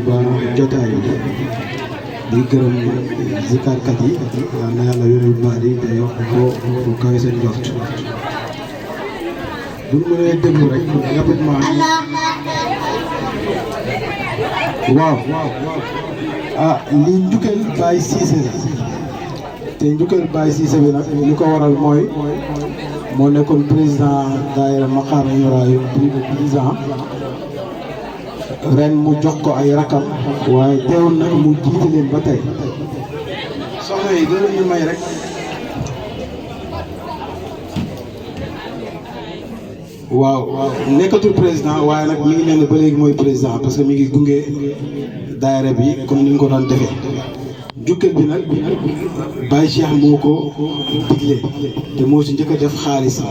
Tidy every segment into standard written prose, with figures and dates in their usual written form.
ba jotaay di gërëm zikarkat yi yal na yàlla wéral baat yi te yokk ko bu kawe seen njort bu ñu mënee déglu rek rapidement waaw lii njukkal Baye Cissé la te njukkal Baye Cissé bi nag li ko waral mooy moo nekkoon président daayira Maqaama Ibrahima plus de 10 ans ren mu jox ko ay rakam waaye teewoon nag mu jiite leen ba tey soxna yi dara ñu may rek waaw nekkatul président waaye nag mi ngi mel ne ba léegi mooy président parce que mi ngi gunge daayira bi comme ni ñu ko daan defee jukkal bi nag Baye Cheikh moo ko digle te moo ci njëkk a def xaalis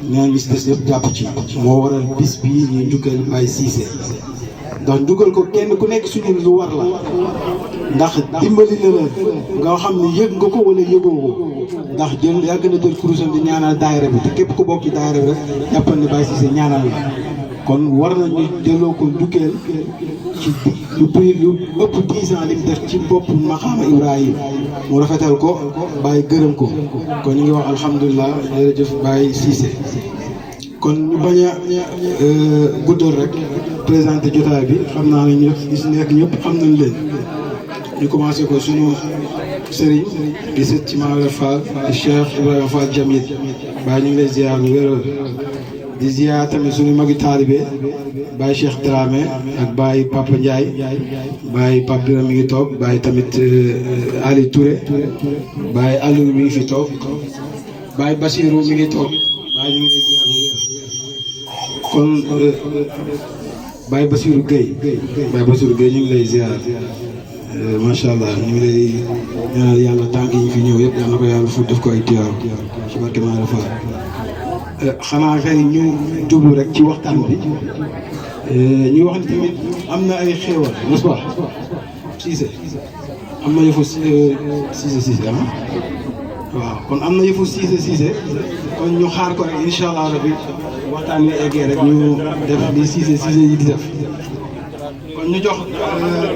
nee ñi si des yëpp jàpp ci moo waral bis bii ñuy njukkal Baye Cissé ndax njukkal ko kenn ku nekk suñu lu war la ndax dimbali na la nga xam ne yëg nga ko wala yëgoo ko ndax yàgg na jël kurusam di ñaanal daayira bi te képp ku bokk ci daayira bi rek jàppal ne Baye Cissé ñaanal la kon war nañu delloo ko njukkeel ci lu ëpp 10 ans li mu def ci bopp Maqaama Ibrahima mu rafetal ko Baye gërëm ko kon ñu ngi wax alhamdulilah jërëjëf Baye Cissé kon ñu bañ a guddal rek présenté jotaay bi xam naa ne ñëpp gis nekk ñëpp xam nañ leen ñu commencé ko sunu sëriñ di sët ci Maam Fall Cheikh Ibrahima Fall Jamil Baye ñu ngi lay ziar lu wér di ziar tamit suñu magi taalibe Baye Cheikh Dramé ak Baye Papa Ndiaye Baye Papa Biram mi ngi toog Baye tamit Ali Touré Baye Aliou mi ngi fi toog Baye Basirou mi ngi toog Baye ñu ngi lay ziar kon Baye Basirou Gueye ñu ngi lay ziar macha allah ñu ngi lay ñaanal yàlla tànk yi fi ñëw yëpp yal na ko yàlla fu def ko ay tiyaaw ci barke Maam Fall xanaa kay ñu jublu rek ci waxtaan bi ñu wax ni tamit am na ay xéewal n'est-ce pas Cissé am na yëfu Cissé waaw kon am na yëfu Cissé kon ñu xaar ko rek incha allah rabbi waxtaan wi eggee rek ñu def li Cissé yi di def kon ñu jox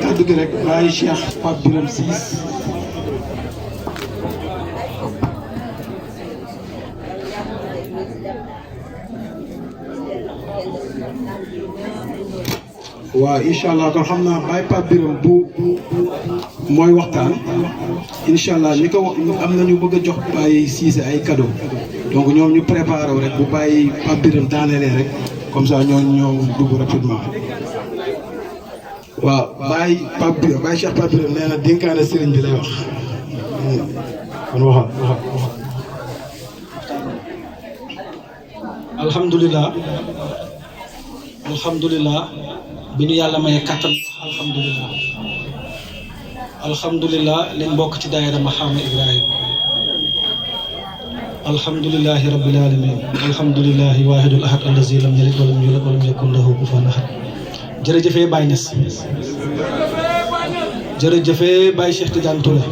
kàddu gi rek Baye Cheikh Pape Biram Ciss waaw incha allah kon xam naa Baye Pape Biram bu mooy waxtaan incha allah ni ko am na ñu bëgg a jox Baye Cissé ay cadeau donc ñoom ñu préparé wu rek bu Baye Pape Biram daanelee rek comme ça ñoo dugg rapidement waaw Baye Pape Biram Baye Cheikh Pape Biram nee na dénkaane sëriñ bi lay wax kon waxal alhamdulilah bi ñu yàlla maye kattan alhamdulilah liñ bokk ci daayira Maqaama Ibrahima alhamdulilahi rabbil alamin alhamdulilahi wahidul ahad allazi lam yalid walam yulad walam yakun lahu kufuwan ahad jërëjëfee Baye Niass jërëjëfee Baye Cheikh Tidiane Touré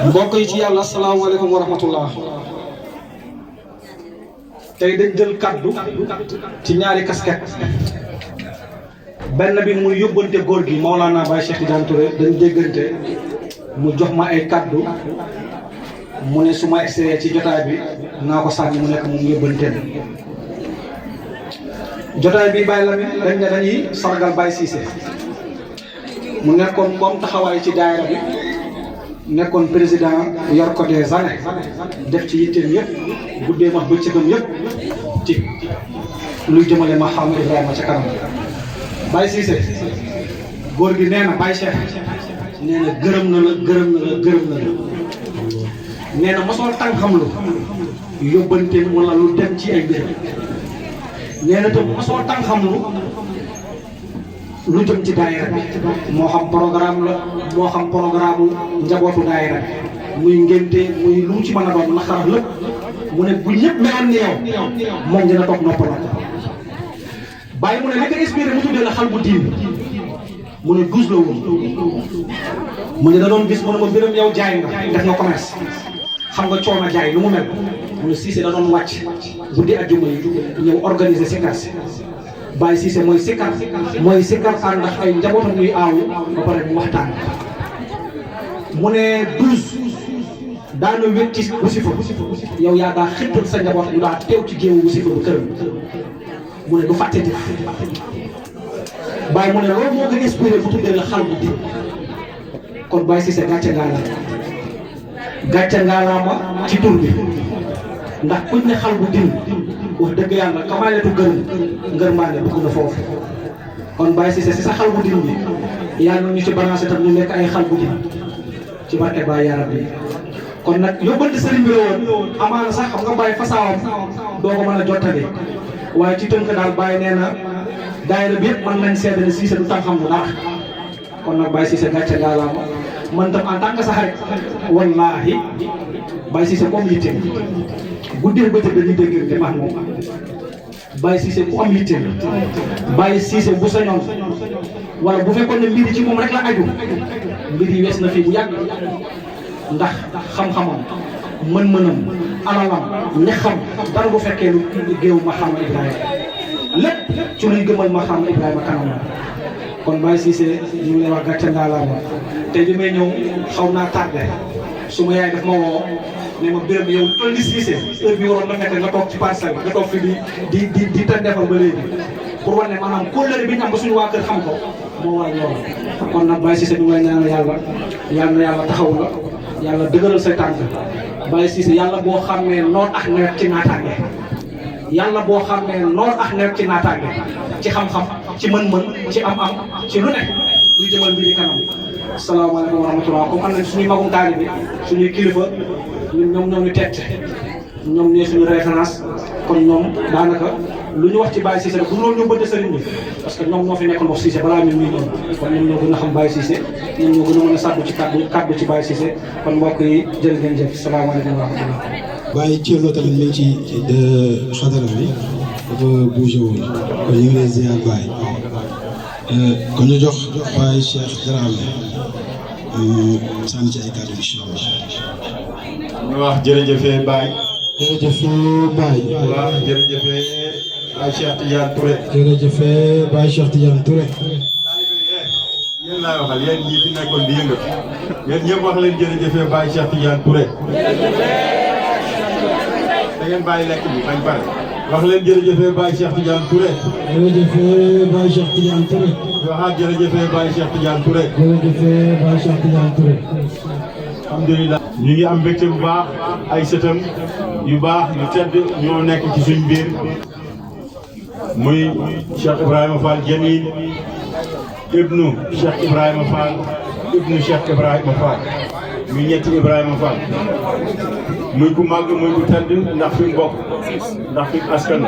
mbokk yi ci yàlla asalaamaaleykum wa rahmatullah tey dañ jël kaddu ci ñaari casquette benn bi muy yóbbante góor gi Maolana Baye Cheikh Tidiane Touré dañ déggante mu jox ma ay kaddu mu ne su ma essayé ci jotaay bi naa ko sànni mu nekk moom yóbbante jotaay bi Baye Lamine dañ ne dañuy sargal Baye Cissé mu nekkoon comme taxawaay ci daayira bi nekkoon président yor ko des années def ci yitteem yëpp guddee wax bëccëgam yëpp ci luy jëmale Maqaama Ibrahima ca kanam Baye Cissé góor gi nee na Baye Cheikh nee na gërëm na la nee na mosoo tànkam lu yóbbanteem wala lu dem ci ay mbir nee na tam mosoo tànkam lu jëm ci daayira bi moo xam programme la moo xam programme njabootu daayira bi muy ngénte muy lu mu ci mën a doon naxar lépp mu ne bu ñëpp meloon ni yow moom dina toog noppal bàyyi mu ne li ko inspiré mu tuddee la xal bu diin mu ne douze la woon mu ne da doon gis mu ne ma Biram yow jaay nga def nga commerce xam nga coono jaay lu mu mel mu ne Cissé da doon wàcc guddi àjjuma yi ñëw organiser si quartier Baye Cissé mooy sikkar ànd ndax ay njabootam ñuy aawu ba pare mu waxtaan mu ne 12 daana wét ci wasifa yow yaa daa xittal sa njaboot yu daa teew ci géewu wasifa bu këram mu ne du fàtte di Baye mu ne loolu moo ko inspiré bu tuddee la xal bu di kon Baye Cissé gàcce ngaalaama ci tur bi ndax kuñ ne xal bu din wax dëgg yàlla kamaletu ngërmaane dugg na foofu kon Baye Cissé si sa xal bu din bi yàlla ñu ci balancé tam ñu nekk ay xal bu din ci barke Baye yaram bi kon nag yóbbante sëriñ bi la woon amaana sax xam nga Baye fasaawam doo ko mën a jottali waaye ci tënk daal Baye nee na daayira bi yëpp mën nañ seede ne Cissé du tam xam lu dara kon nag Baye Cissé gàcce ngaalaama man tam en tant que sa xarit wallaahi Baye Cissé ku am yitte guddee bëccëg dañuy déggante max moom Baye Cissé ku am yitte Baye Cissé bu sañoon wala bu fekkoon ne mbir yi ci moom rek la aju mbir yi wees na fii bu yàgg ndax xam-xamam mën-mënam alalam ne xam dara bu fekkee lu géew Maqaama Ibrahima lépp ci luy gëmal Maqaama Ibrahima kanam kon Baye Cissé ñu ngi lay wax gàcce ngaalaama tey bi may ñëw xaw naa tardé su ma yaay daf ma woo ne ma béréb yow toll ni Cissé heure bi waroon na fekk nga toog ci parcelle nga toog fi di tën defal ba léegi pour wane maanaam kóllëre bi ñu am ba suñu waa kër xam ko moo waral loolu kon nag Baye Cissé ñu ngi lay ñaanal yàlla taxaw la yàlla dëgëral say tànk Baye Cissé yàlla boo xamee noor ak nawet ci naataange yàlla boo xamee noor ak nawet ci naataange ci xam-xam ci mën-mën ci am-am ci lu nekk luy jëmal mbiri kanam asalaamaaleykum wa rahmatulah comme am nañ suñuy magum taali bi suñuy kilifa ñoom ñu tette ñoom ñooy suñu référence kon ñoom daanaka lu ñu wax ci Baye Cissé bu loolu ñu bëgg sëriñ bi parce que ñoom ñoo fi nekkoon wax Cissé balaa ñun ñuy ñëw kon ñoom ñoo gën a xam Baye Cissé ñoom ñoo gën a mën a sàddu ci kaddu ci Baye Cissé kon mbokk yi jërë ngeen jëf salaamaaleykum wa rahmatulah. Baye Thiello tamit mi ngi ci xadara bi dafa bougé woon kon ñu ngi lay ziar Baye kon ñu jox Baye Cheikh Dramé sànni ci ay kàddu incha allah. ñu wax jërëjëfee Baye. jërëjëfee Baye. waaw jërëjëfee Baye Cheikh Tidiane Touré. jërëjëfee Baye Cheikh Tidiane Touré. yéen laay waxal yéen ñii fi nekkoon di yëngatu yéen ñëpp wax leen jërëjëfee Baye Cheikh Tidiane Touré. da ngeen bàyyi lekk bi bañ pare. wax leen jërëjëfee Baye Cheikh Tidiane Touré. jërëjëfee Baye Cheikh Tidiane Touré. waxaat jërëjëfee Baye Cheikh Tidiane Touré. jërëjëfee Baye Cheikh Tidiane Touré. alhamdulilah. ñu ngi am mbégte bu baax ay sëtam yu baax yu tedd ñoo nekk ci suñ biir muy Cheikh Ibrahima Fall Jamil ibnu Cheikh Ibrahima Fall ibnu Cheikh Ibrahima Fall muy ñetti Ibrahima Fall muy ku màgg muy ku tedd ndax fi mu bokk ndax fi mu askan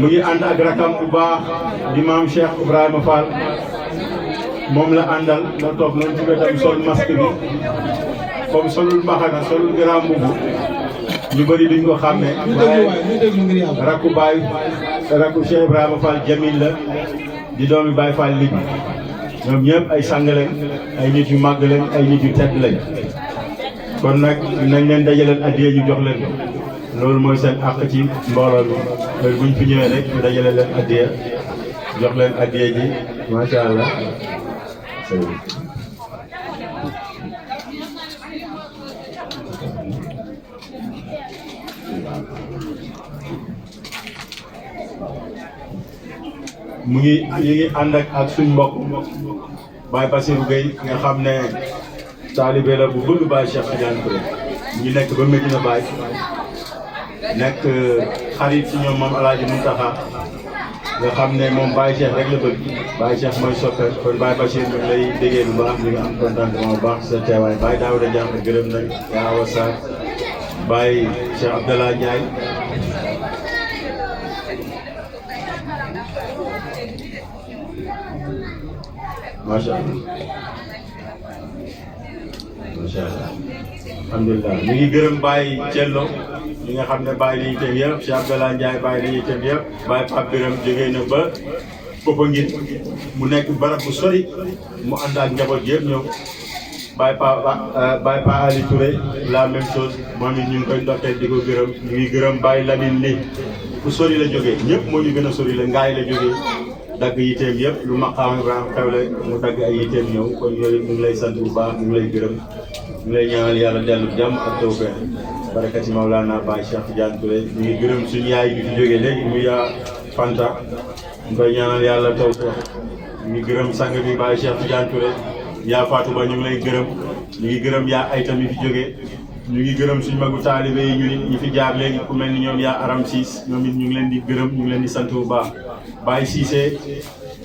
mu ngi ànd ak rakam bu baax di maam Cheikh Ibrahima Fall moom la àndal la toog noonu ci wetam sol masque bi comme solul mbaxana solul grand mbubu ñu bëri duñ ko xàmmee waaye rakku Baye rakku Cheikh Ibrahima Fall Jamil la di doomi Baye Fall Libi ñoom ñëpp ay sang lañ ay nit yu màgg lañ ay nit yu tedd lañ kon nag nañ leen dajaleen addiya ñu jox leen loolu mooy seen àq ci mbooloo bi loolu buñ fi ñëwee rek ñu dajale leen addiya jox leen addiya ji macha allah. ñu ngi ànd ak suñ mbokk Baye Bassirou Gueye nga xam ne taalibe la bu bëgg Baye Cheikh Tidiane Touré ñu nekk ba Medina Baye nekk xarit ci ñoom moom El Hadj Mountakha nga xam ne moom Baye Cheikh rek la bëgg Baye Cheikh mooy soppe kon Baye Bassirou ñu ngi lay déggee bu baax ñu ngi am contentement bu baax sa teewaay Baye Daouda Diakhaté gërëm nañ yaa Awa Sarr Baye Cheikh Abdallah Ndiaye macha allah macha allah alhamdulilah ñu ngi gërëm Baye Thiello ñi nga xam ne Baye dañuy teew yëpp Cheikh Abdallah Ndiaye Baye dañuy teew yëpp Baye Pape Biram jógee na ba Popenguine mu nekk barab bu sori mu ànd ak njaboot yëpp ñëw Baye Pa Ali Touré la même chose moom it ñu ngi koy ndokkee di ko gërëm ñu ngi gërëm Baye Lamine Ly fu sori la jógee ñëpp moo ñu gën a sori la ngaay la jógee dagg yiteem yëpp lu maqaam Ibrahima xewle mu dagg ay yiteem ñëw kon yooyu ñu ngi lay sant bu baax ñu ngi lay gërëm ñu ngi lay ñaanal yàlla dellu jàmm ak tawfeex barakati Mawlana Baye Cheikh Tidiane Touré ñu ngi gërëm suñu yaay bi fi jógee léegi muy yaa Fanta ñu koy ñaanal yàlla tawfeex ñu ngi gërëm sang bi Baye Cheikh Tidiane Touré yaa Fatou Ba ñu ngi lay gërëm ñu ngi gërëm yaa ay tamit fi jógee ñu ngi gërëm suñu magu taalibe yi ñu nit ñi fi jaar léegi ku mel ni ñoom yaa Aram Siis ñoom it ñu ngi leen di gërëm ñu ngi leen di sant bu baax Baye Cissé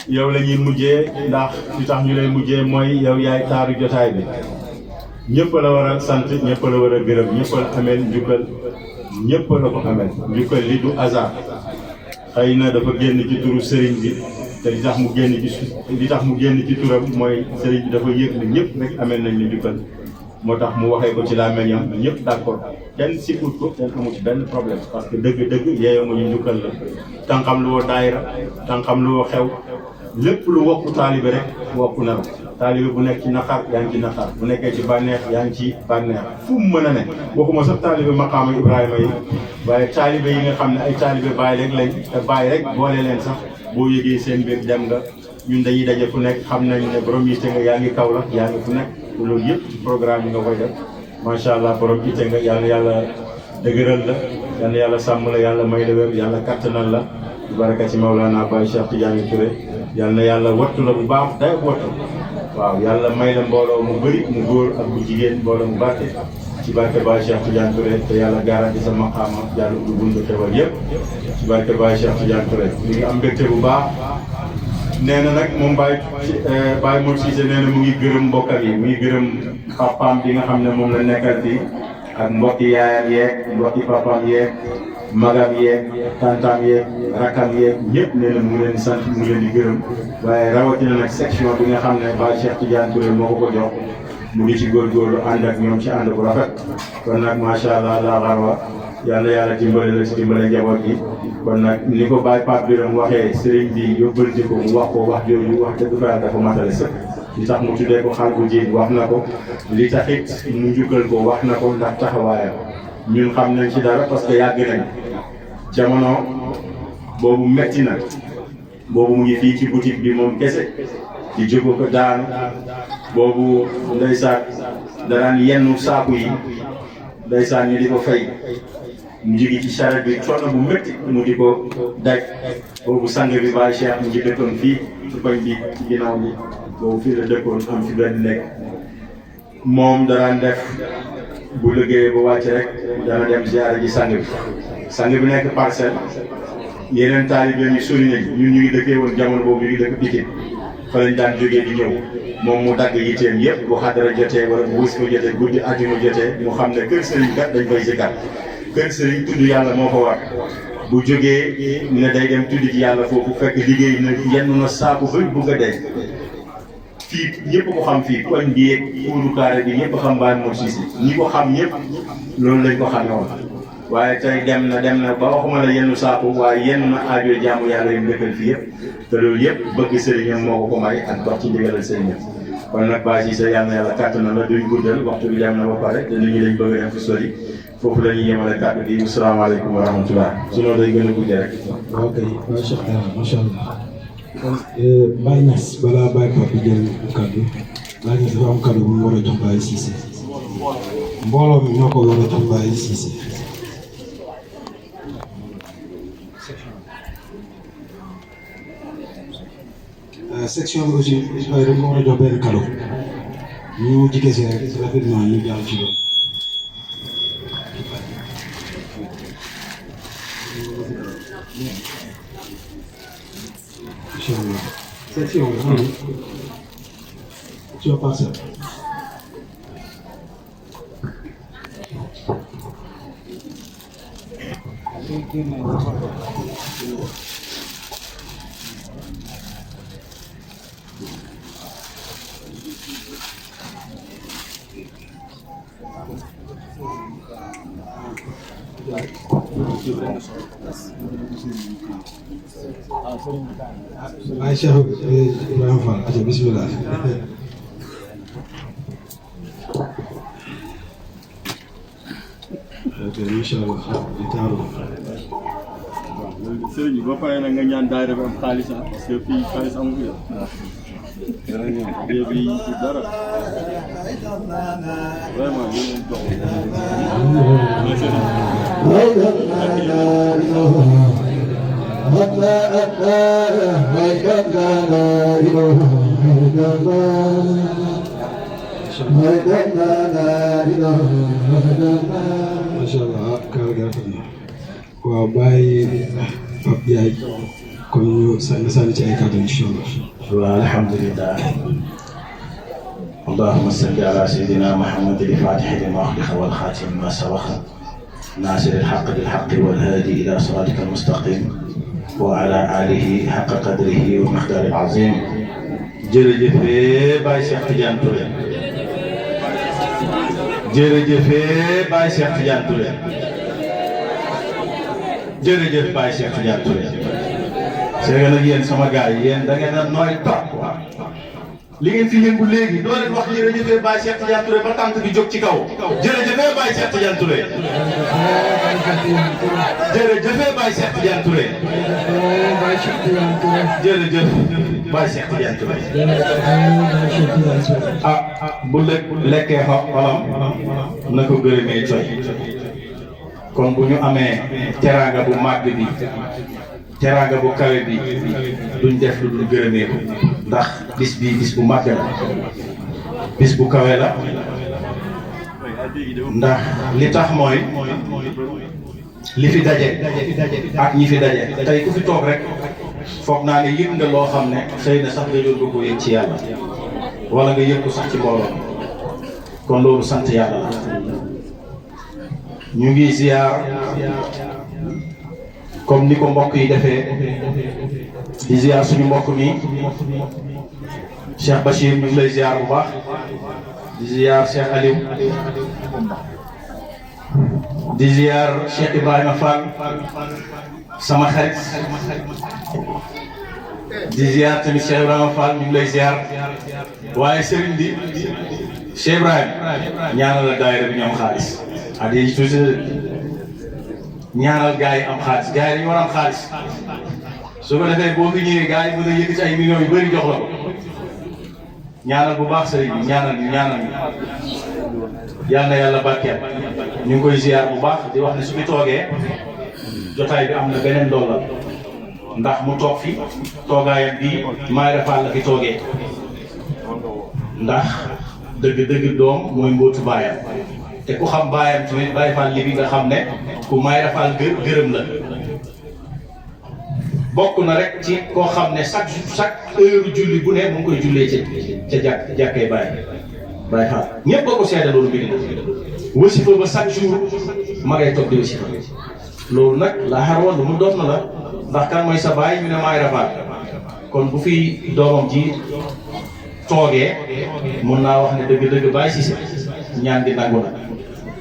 yow la ñuy mujjee ndax li tax ñu lay mujjee mooy yow yaay taaru jotaay bi ñëpp la war a sant ñëpp la war a gërëm ñëpp la ameel njukkal ñëpp la ko ameel njukkal li du hasard xëy na dafa génn ci turu sëriñ bi te li tax mu génn ci turam mooy sëriñ bi dafa yëg ne ñëpp rek ameel nañ li njukkal moo tax mu waxee ko ci làmmiñam ñëpp d'accord kenn sikkut ko kenn amu ci benn problème parce que dëgg-dëgg yeeyoo nga ñu njukkal la tànqam lu woo daayira tànqam lu woo xew lépp lu wokku taalibe rek wokku na la taalibe bu nekk ci naqar yaa ngi ci naqar bu nekkee ci bànneex yaa ngi ci bànneex fu mu mën a ne waxuma sax taalibe maqaama Ibrahima yi waaye taalibe yi nga xam ne ay taalibe bàyyi rek lañ te bàyyi rek boole leen sax boo yëgee seen mbir dem nga ñun dañuy daje fu nekk xam nañ ne borom yitte nga yaa ngi kaw la yaa ngi fu nekk loolu yëpp ci programme yi nga koy def macha allah borom yitte nga yàlla yàlla dëgëral la yàlla yàlla sàmm la yàlla may la wér yàlla kattanal la ci barakati Mawlana Baye Cheikh Tidiane Touré yàlla na yàlla wattu la bu baax day wattu waaw yàlla may la mbooloo mu bëri mu góor ak bu jigéen mbooloo mu barke ci barke Baye Cheikh Tidiane Touré te yàlla garanti sa maqaama yàlla ubbi buntu xewal yëpp ci barke Baye Cheikh Tidiane Touré ñu ngi am mbégte bu baax nee na nag moom Baye Mor Cissé nee na mu ngi gërëm mbokkam yi mu ngi gërëm papaam bi nga xam ne moom la nekkal fii ak mbokki yaayam yeeg mbokki papaam yeeg magam yeeg tantam yeeg rakam yeeg ñëpp nee na mu ngi leen di sant mu ngi leen di gërëm waaye rawatina nag section bi nga xam ne Baye Cheikh Tidiane Touré moo ko jox mu ngi ci góorgóorlu ànd ak ñoom ci ànd bu rafet kon nag macha allah la xarwa yàlla yàlla dimbale la si dimbale njaboot gi kon nag ni ko Baye Pape Birame waxee sëriñ bi yóbbanti ko mu wax ko wax jooju wax dëgg fa yàlla dafa matale sëkk li tax mu tuddee ko xal bu jiit wax na ko li taxit mu njukkal ko wax na ko ndax taxawaayam ñun xam nañ ci dara parce que yàgg nañ jamono boobu metti na boobu mu ngi fii ci boutique bi moom kese di jógo ko daanu boobu ndeysaan danaan yenn saaku yi ndeysaan ñu di ko fay mu jóge ci charrette bi coono bu métti mu di ko daj boobu sang bi Baye Cheikh mu ngi dëkkoon fii ci koñ bi ci ginnaaw bi boobu fii la dëkkoon am fi benn nekk moom danaan def bu liggéeyee ba wàcc rek dana dem ziyaare ji sang bi nekk Parcelles yeneen taalibe ñu sori nañ ñun ñu ngi dëkkee woon jamono boobu ñu ngi dëkk Pikine fa lañ daan jógee di ñëw moom mu dagg yitteem yëpp bu xadara jotee wala bu wis ko jotee guddi àjjuma jotee mu xam ne kër sëriñ kat dañ koy zikkar kër sëriñ tudd yàlla moo ko war bu jógee ne day dem tudd ci yàlla foofu fekk liggéey na yenn na saaku bëri bugg a dee fii ñëpp ko xam fii koñ bi yeeg kuuru kaare bi ñëpp xam Baye Mor Cissé ñi ko xam ñëpp loolu lañ ko xamee woon waaye tey dem na ba waxuma la yenn saaku waaye yenn na aajo jaamu yàlla yu dëkkal fii yëpp te loolu yëpp bëgg sëriñam moo ko may ak dox ci ndigalal sëriñam kon nag Baye Cissé yàlla na yàlla kàttan na la duñ guddal waxtu bi dem na ba pare te nit ñi dañ bëgg dem fi sori foofu la ñuy yemale kàddu gi asalaamaaleykum wa rahmatulah sinon day gën a guddee rek. ok macha allah macha allah kon Baye Niass balaa Baye Pape jël kàddu Baye Niass dafa am kàddu bu mu war a jox Baye Cissé mbooloo mi ñoo ko war a jox Baye Cissé. section bi aussi waaye dañ ko war a jox benn kàddu ñu jigéen si rek rapidement ñu jàll ci loolu. Inch'Allah. Section bi sur Parcelles. Baye Cheikh Ibrahima Fall aca bismillah ok incha allah di taaru waaw sëriñ bi ba pare nag nga ñaan daayira bi am xaalis parce que fii xaalis amu fi waaw bi dara vraiment ñu ngi dox macha allah kàlla gi rafet na waaw bàyyi Pape Ndiaye kon ñu sànni ci ay kàddu incha allah. alhamdulillah اللهم صل على سيدنا محمد الفاتح لما أغلق والخاتم لما سبق ناصر الحق بالحق والهادي إلى صراطك المستقيم وعلى آله حق قدره ومقداره العظيم jërëjëf Baye Cheikh Tidiane Touré jërëjëf Baye Cheikh Tidiane Touré jërëjëf Baye Cheikh Tidiane Touré c'est que nag yéen sama gars yi yéen da ngeen a nooy trop waaw li ngeen fi yëngu léegi doo leen wax jërëjëf Baye Cheikh Tidiane Touré ba tànk bi jóg ci kaw jërëjëf Baye Cheikh Tidiane Touré jërëjëf Baye Cheikh Tidiane Touré jërëjëf Baye Cheikh Tidiane Touré bu lekkee xolam na ko gërëmee coy kon bu ñu amee teraanga bu màgg bi teraanga bu kawe bi duñ def lu dul gërëmee ko ndax bis bii bis bu màgg la bis bu kawe la ndax li tax mooy li fi daje ak ñi fi daje tey ku fi toog rek foog naa ne yëg nga loo xam ne xëy na sax nga jot ko yëg ci yàlla wala nga yëg ko sax ci mbooloo kon loolu sant yàlla la ñu ngi ziar comme ni ko mbokk yi defee di ziar suñu mbokk mi Cheikh Bachir ñu ngi lay ziar bu baax di ziar Cheikh Aliou di ziar Cheikh Ibrahima Fall sama xarit di ziar tamit Cheikh Ibrahima Fall ñu ngi lay ziar waaye sëriñ bi Cheikh Ibrahima ñaanal la daayira bi ñu am xaalis addi yi tuuti ñaanal gars yi am xaalis gars yi dañu war a am xaalis su ko defee boo fi ñëwee gars yi mën a yëkkati ay millions yu bëri jox la ko ñaanal bu baax sëriñ bi ñaanal ñu yal na yàlla barkeel ñu ngi koy ziar bu baax di wax ne su fi toogee jotaay bi am na beneen dollal ndax mu toog fi toogaayam bii Mayra Fall la fi toogee ndax dëgg-dëgg doom mooy mbootu baayam te ku xam baayam tamit Baye Fall li bi nga xam ne ku Mayra Fall gërëm la bokk na rek ci koo xam ne chaque heure julli bu ne mu ngi koy jullee ca jàkkee Baye Fall ñëpp boo ko seede loolu mbiri wasifa ba chaque jour ma ngay toog di wasifa loolu nag la xarwa lu mu doon na la ndax kan mooy sa baay ñu ne Mayra Fall kon bu fi doomam ji toogee mun naa wax ne dëgg-dëgg Baye Cissé ñaan di nangu na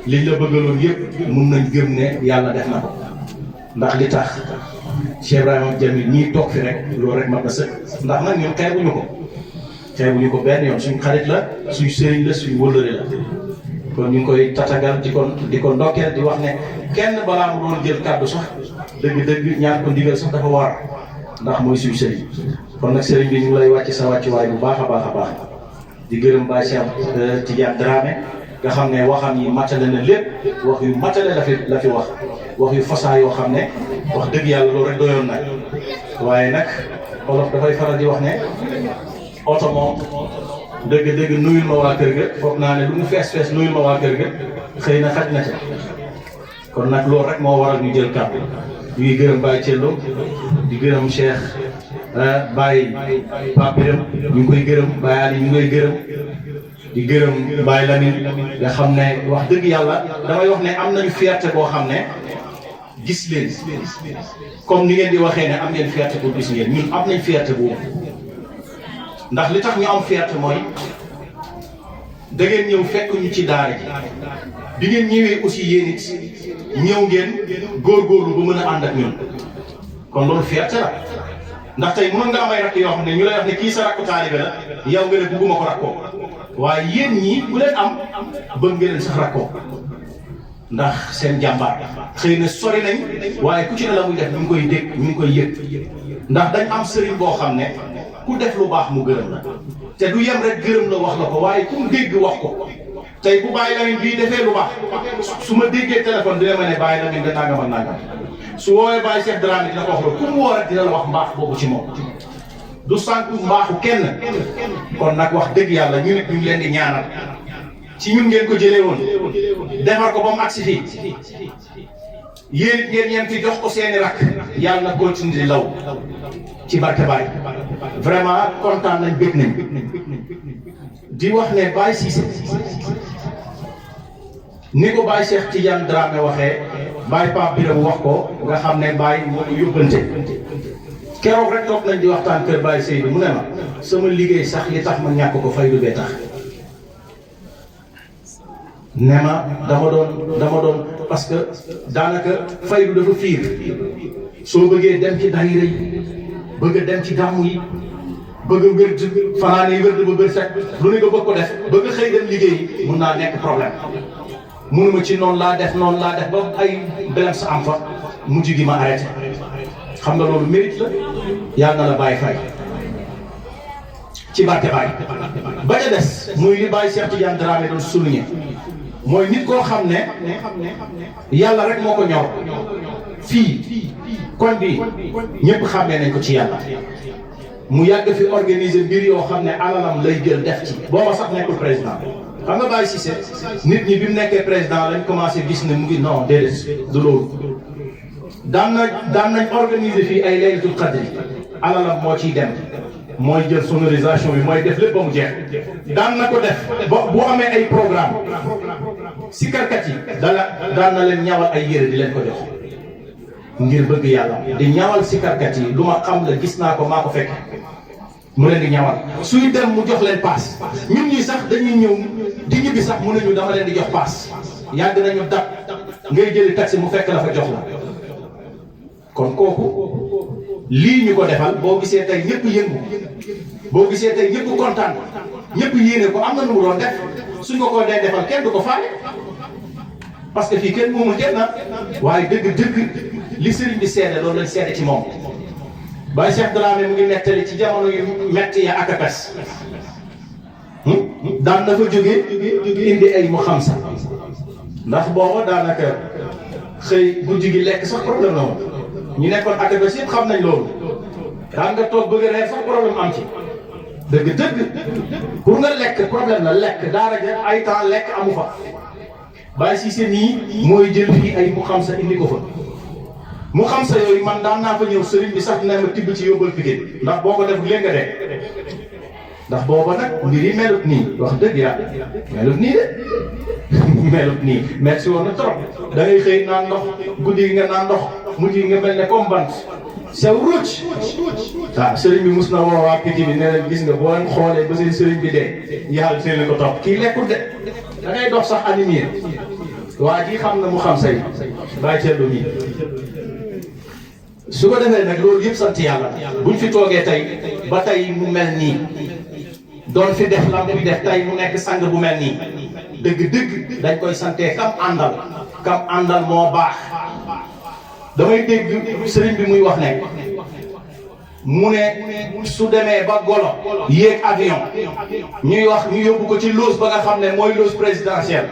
liñ la bëggaloon yëpp mun nañ gëm ne yàlla def na ko ndax li tax Cheikh Ibrahima Jamil ñii toog fi rek loolu rek mat na sëkk ndax nag ñun xeebuñu ko benn yoon suñ xarit la suñ sëriñ la suñ wëllëre la kon ñu ngi koy tatagal di ko ndokkeel di wax ne kenn balaa mu doon jël kàddu sax dëgg-dëgg ñaan ko ndigal sax dafa war ndax mooy suñ sëriñ kon nag sëriñ bi ñu ngi lay wàcc sa wàccuwaay bu baax a baax di gërëm Baye Cheikh Tidiane Dramé nga xam ne waxam yi matale na lépp wax yu matale la fi wax yu fasaa yoo xam ne wax dëgg yàlla loolu rek doyoon nag waaye nag olof dafay faral di wax ne oto moom dëgg-dëgg nuyul ma waa kër ga foog naa ne lu mu fees nuyul ma waa kër ga xëy na xaj na ca kon nag loolu rek moo waral ñu jël kàddu ñu ngi gërëm Baye Thiello di gërëm Cheikh Baye Pape Biram ñu ngi koy gërëm Baye Ali ñu ngi koy gërëm di gërëm Baye Lamine nga xam ne wax dëgg yàlla damay wax ne am nañu fierté boo xam ne gis leen comme ni ngeen di waxee ne am ngeen fierté pour gis ngeen ñun am nañ fierté boobu ndax li tax ñu am fierté mooy da ngeen ñëw fekk ñu ci daara ji bi ngeen ñëwee aussi yéen it ñëw ngeen góorgóorlu ba mën a ànd ak ñun kon loolu fierté la ndax tey mënoon nga am ay rakk yoo xam ne ñu lay wax ne kii sa rakku taalibe la yow nga ne bugguma ko rakkoo waaye yéen ñii ku leen am bëgg nga leen sax rakkoo ndax seen jàmbaar xëy na sori nañ waaye ku ci ne la muy def ñu ngi koy dégg ñu ngi koy yëg ndax dañ am sëriñ boo xam ne ku def lu baax mu gërëm la te du yem rek gërëm la wax la ko waaye ku mu dégg wax ko tey bu Baye Lamine bii defee lu baax su ma déggee téléphone dina ma ne Baye Lamine da nangam ak nangam su woowee Baye Cheikh Dramé dina ko wax la ku mu war a dina la wax mbaax boobu ci moom du sànq mbaaxu kenn kon nag wax dëgg yàlla ñu nit ñu ngi leen di ñaanal ci ñun ngeen ko jëlee woon defar ko ba mu agsi fii yéen it ngeen fi jox ko seeni rakk yàlla na continuer di law ci barke Baye vraiment kontaan nañ bëgg nañ di wax ne Baye Cissé ni ko Baye Cheikh Tidiane Dramé waxee Baye Pape Birame wax ko nga xam ne Baye moo ko yóbbante keroog rek toog nañ di waxtaan kër Baye Seydou mu ne ma sama liggéey sax li tax ma ñàkk ko faydu bee tax ne ma dama doon parce que daanaka faydu dafa fiir soo bëggee dem ci daayira yi bëgg a dem ci gàmmu yi bëgg a wérd fanaane wérd ba bër set lu ne nga bëgg ko def bëgg a xëy dem liggéey mun naa nekk problème munuma ci noonu laa def ba ay belem sa am fa mujj gi ma arrêté xam nga loolu mérite la yàlla na la bàyyi fay ci barke Baye ba ca des muy li Baye Cheikh Tidiane Dramé doon souligné mooy nit koo xam ne yàlla rek moo ko ñor fii koñ bi ñëpp xàmmee nañ ko ci yàlla mu yàgg fi organiser mbir yoo xam ne alalam lay jël def ci booba sax nekkul président xam nga Baye Cissé nit ñi bi mu nekkee président lañ commencé gis ne mu ngi non déedéet du loolu daan nañ organiser fii ay laylatul qadri alalam moo ciy dem mooy jël sonorisation bi mooy def lépp ba mu jeex daan na ko def bu amee ay programme sikarkat yi daan na leen ñawal ay yére di leen ko jox ngir bëgg yàlla di ñawal sikarkat yi lu ma xam la gis naa ko maa ko fekk mu leen di ñawal suy dem mu jox leen paas ñun ñi sax dañuy ñëw di ñibbi sax mu ne ñu dama leen di jox paas yàgg nañu dab ngay jëli taxi mu fekk la fa jox la kon kooku lii ñu ko defal boo gisee tey ñëpp yëngu boo gisee tey ñëpp kontaan ñëpp yéene ko am na nu mu doon def suñ ko dee defal kenn du ko faale parce que fii kenn moomul kenn na waaye dëgg li sëriñ bi seede loolu lañ seede ci moom. Baye Cheikh Dramé mu ngi nettali ci jamono yu metti ya ak a pes daan na fa jóge indi ay mu xam sax ndax booba daanaka xëy guddi gi lekk sax problème la woon ñu nekkoon ak a pes yëpp xam nañ loolu daan nga toog bëgg a reer sax problème am ci dëgg pour nga lekk problème la lekk daara ja ay temps lekk amu fa Baye Cissé nii mooy jël fii ay mu xam sa indi ko fa mu xam sa yooyu man daan naa fa ñëw sëriñ bi sax dina ma tibb ci yóbbal Pikine ndax boo ko def léegi nga dee ndax booba nag mbir yi melut nii wax dëgg yàlla melut nii de melut nii merci woon na trop da ngay xëy naan ndox guddi gi nga naan ndox mujj gi nga mel ne comme bant sew ruuc waaw sëriñ bi mus na woo waa Pikine bi ne leen gis nga boo leen xoolee ba seen sëriñ bi dee yàlla seen ko topp kii lekkul de da ngay dox sax animé waa ji xam na mu xam say bàyyi ceellu nii su ko defee nag loolu yëpp sant yàlla buñ fi toogee tey ba tey mu mel nii doon fi def lam fi def tey mu nekk sang bu mel nii dëgg dañ koy santee kam àndal moo baax damay dégg sëriñ bi muy wax ne mu ne su demee ba golo yéeg avion ñuy wax ñu yóbbu ko ci loge ba nga xam ne mooy loge présidentielle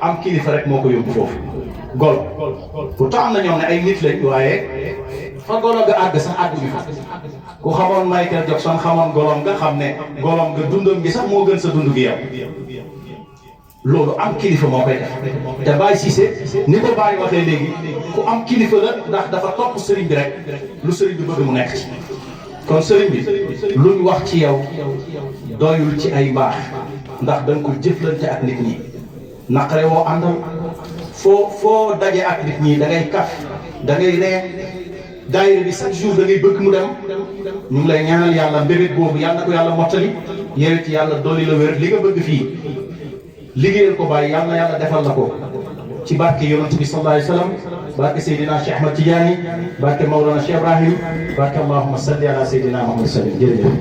am kilifa rek moo ko yóbbu foofu golo pourtant am na ñoom ne ay nit lañ waaye fa golo ga àgg sax àgguñu fa ku xamoon Michael Jackson xamoon golom nga xam ne golom nga dundam gi sax moo gën sa dund gi yow loolu am kilifa moo koy def te Baye Cissé ni ko Baye waxee léegi ku am kilifa la ndax dafa topp sëriñ bi rek lu sëriñ bi bëgg mu nekk ci kon sëriñ bi luñ wax ci yow doyul ci ay mbaax ndax da nga ko jëflante ak nit ñi naqare woo àndal foo daje ak nit ñi da ngay kaf da ngay ree daayira bi chaque jour da ngay bëgg mu dem ñu ngi lay ñaanal yàlla mbébét boobu yàlla na ko yàlla mottali yow it yàlla dolli la wér li nga bëgg fii liggéeyal ko Baye yàlla na yàlla defal la ko ci barke yonent bi sallallahu alayhi wa sallam barke Seydina Cheikh Ahmad Tidiane barke Mawlana Cheikh Ibrahim barke allahumma salli ala Seydina Muhammad sallam jërëjëf.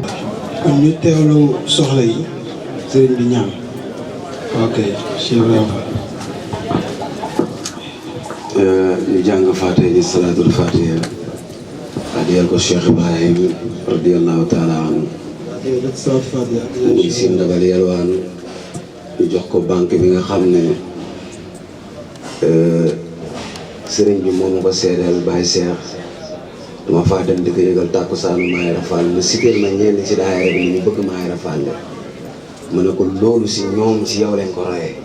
kon ñu teewlu soxla yi sëriñ bi ñaan ok Cheikh Ibrahima. ñu jàng Faatiha ji salaatul Faatiha adiyal ko Cheikh Ibrahim radiyallahu taala anhu muy si ndagal yelwaan ñu jox ko banque bi nga xam ne sëriñ bi moom ko seedeel Baye Cheikh dama faa dem di ko yëgal tàkkusaanu Maay Rafal mu citeel ma ñenn ci daayira bi ñu bëgg Maay Rafal la ma ne ko loolu si ñoom si yow leen ko royee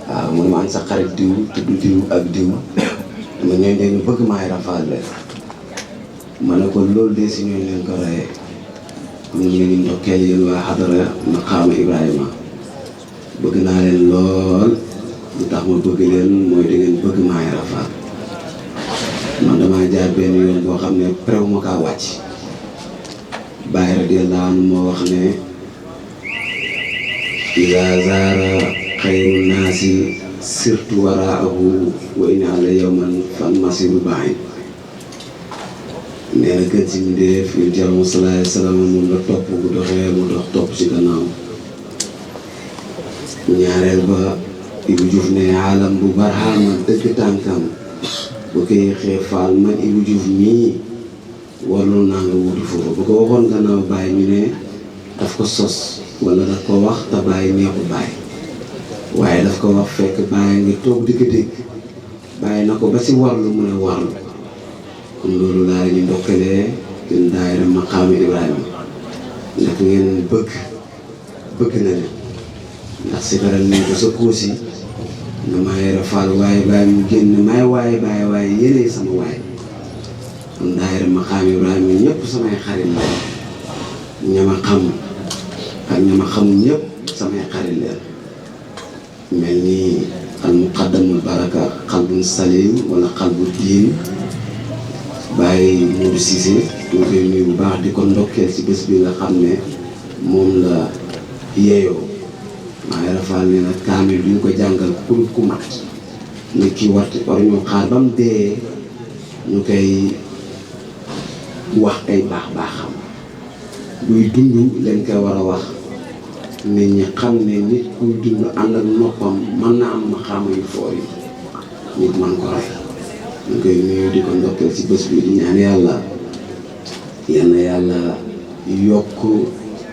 waaw mu ne ma an sa xarit diw tudd diw ak diw dama ñooñu ñu bëgg Maay Rafal la ma ne ko loolu de si ñooñu leen ko royee ñu ngi leen di ndokkeel yéen waa xadara maqaama Ibrahima bëgg naa leen lool lu tax ma bëgg leen mooy da ngeen bëgg Maay Rafal man damaa jaar benn yoon boo xam ne préw ma kaa wàcc Baay radiyallaahu anhu moo wax ne iza zaara xayru naasi sirtu waraahu wa in ala yawman fan masiru ba'id nee na gën si mbindéef yu jàmm salaay salaam moom la topp bu doxee mu dox topp ci gannaaw ñaareel ba Ibou Diouf ne alam bu barxaama dëgg tànkam bu koy xeefaal man Ibou Diouf mii warlu naa nga wuti foofu bu ko waxoon gannaaw Baay ñu ne daf ko sos wala daf ko wax te Baay neexul Baay waaye daf ko wax fekk Baay ngi toog di ko dégg Baay na ko ba si warlu mu ne warlu kon loolu laa ñu ndokkalee gën daayira maqaama Ibrahima ndax ngeen bëgg na leen ndax si faral nañ ko sa kóosi nga Maay Rafal waaye Baay mu génn may waaye Baay waaye yéenay sama waay kon daayira maqaama Ibrahima ñëpp samay xarit la ñama xam ak ñama xamul ñëpp samay xarit leen mel ni al muqaddamul baraka xalbun salim wala xalbu diin Baye Modou Cissé ñu koy nuyu bu baax di ko ndokkeel ci bés bi nga xam ne moom la yeeyoo Maay Rafal ne nag kaamil duñ ko jàngal ku mat nit ki war ñu xaar ba mu dee ñu koy wax ay baax-baaxam buy dund leen koy war a wax nit ñi xam ne nit kuy dund ànd ak noppam mën na am maqaama yu foor yi nit man ko rey ñu koy nuyu di ko ndokkeel ci bés bi di ñaan yàlla yal na yàlla yokk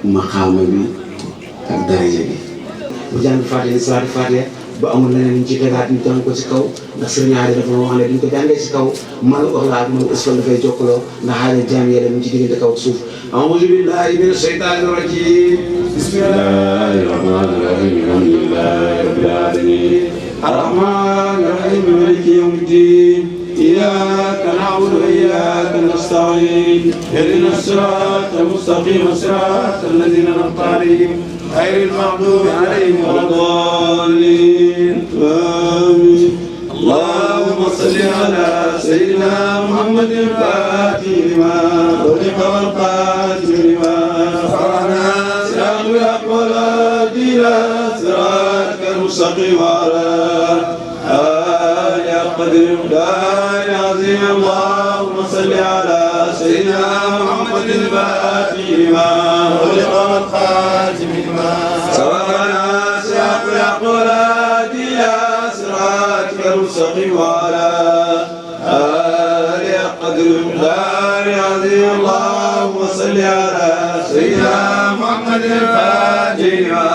maqaama bi ak daraja bi bu jàng Faatiha salaatu Faatiha ba amul leneen ñu ci tegaat ñu jàng ko ci kaw ndax sëriñ ñaari dafa wax ne duñ ko jàngee ci kaw mal wax laa ak man usfal dafay jokkaloo ndax xaale jaam yee dem ci diggante kaw ak suuf a'uuzu billaahi mina shaytaani rajiim bismillaahi rahmaani rahiim alhamdulillaahi rabbil aalamiin arrahmaani rahiim maaliki yawmi ddiin iyyaaka na'budu wa iyyaaka nasta'iin ihdinas siraatal mustaqiim siraatal laziina an'amta alayhim غير المغضوب عليهم ولا الضالين آمين اللهم صل على سيدنا محمد الفاتح لما خلق والقاتل لما سبقنا صراط الأقوال إلى صراطك المستقيم وعلى آله قدر المقدار العظيم اللهم صل على سيدنا محمد الفاتح لما خلق والقاتل لما سبقنا صراط الأقوال إلى صراطك المستقيم وعلى آله قدر المقدار العظيم اللهم صل على سيدنا محمد الفاتح لما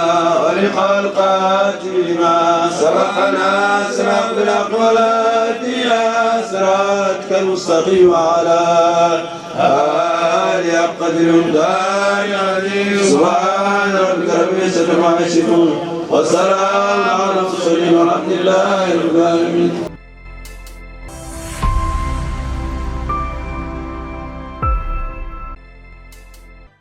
خلق والقاتل لما سبقنا صراط الأقوال إلى صراطك المستقيم وعلى آله قدر المقدار العظيم سبحان ربك رب العزة عما يصفون وسلام على المرسلين والحمد لله رب العالمين.